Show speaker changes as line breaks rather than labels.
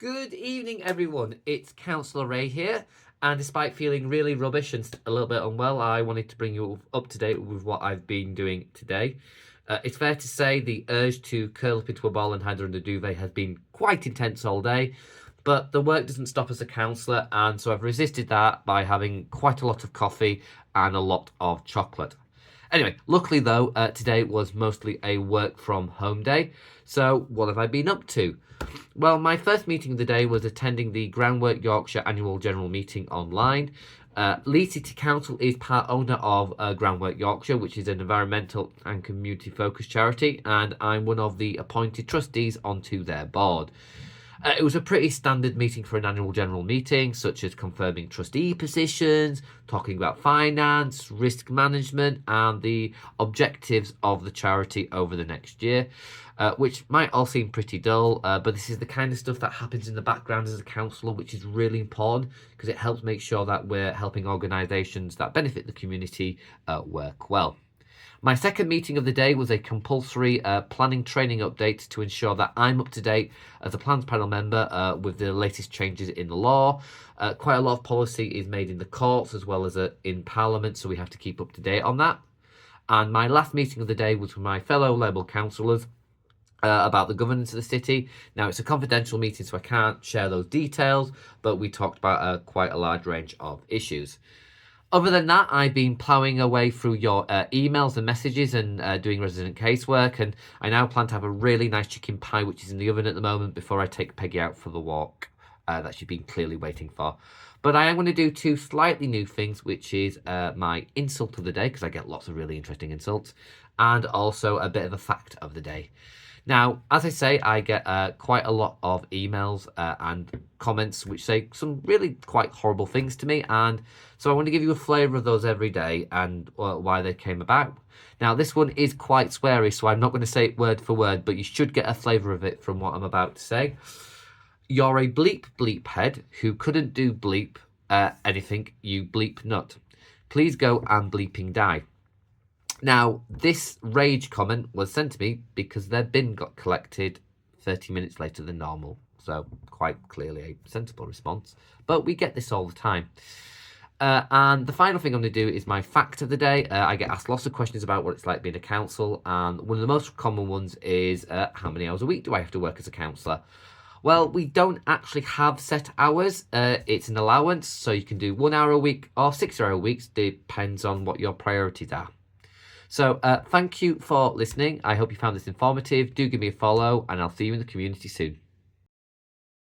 Good evening, everyone. It's Councillor Ray here, and despite feeling really rubbish and a little bit unwell, I wanted to bring you up to date with what I've been doing today. It's fair to say the urge to curl up into a ball and hide under the duvet has been quite intense all day, but the work doesn't stop as a councillor, and so I've resisted that by having quite a lot of coffee and a lot of chocolate. Anyway, luckily though, today was mostly a work from home day. So what have I been up to? Well, my first meeting of the day was attending the Groundwork Yorkshire Annual General Meeting online. Leeds City Council is part owner of Groundwork Yorkshire, which is an environmental and community focused charity, and I'm one of the appointed trustees onto their board. It was a pretty standard meeting for an annual general meeting, such as confirming trustee positions, talking about finance, risk management, and the objectives of the charity over the next year, which might all seem pretty dull, but this is the kind of stuff that happens in the background as a councillor, which is really important because it helps make sure that we're helping organisations that benefit the community work well. My second meeting of the day was a compulsory planning training update to ensure that I'm up to date as a plans panel member with the latest changes in the law. Quite a lot of policy is made in the courts as well as in Parliament, so we have to keep up to date on that. And my last meeting of the day was with my fellow Labour councillors about the governance of the city. Now, it's a confidential meeting, so I can't share those details, but we talked about quite a large range of issues. Other than that, I've been ploughing away through your emails and messages and doing resident casework, and I now plan to have a really nice chicken pie, which is in the oven at the moment, before I take Peggy out for the walk that she's been clearly waiting for. But I am going to do two slightly new things, which is my insult of the day, because I get lots of really interesting insults, and also a bit of a fact of the day. Now, as I say, I get quite a lot of emails and comments which say some really quite horrible things to me, and so I want to give you a flavour of those every day and why they came about. Now, this one is quite sweary, so I'm not going to say it word for word, but you should get a flavour of it from what I'm about to say. You're a bleep head who couldn't do bleep anything, you bleep nut. Please go and bleeping die. Now, this rage comment was sent to me because their bin got collected 30 minutes later than normal. So, quite clearly a sensible response. But we get this all the time. And the final thing I'm going to do is my fact of the day. I get asked lots of questions about what it's like being a council. And one of the most common ones is, how many hours a week do I have to work as a councillor? Well, we don't actually have set hours. It's an allowance. So you can do 1 hour a week or 6 hour weeks. Depends on what your priorities are. So thank you for listening. I hope you found this informative. Do give me a follow, and I'll see you in the community soon.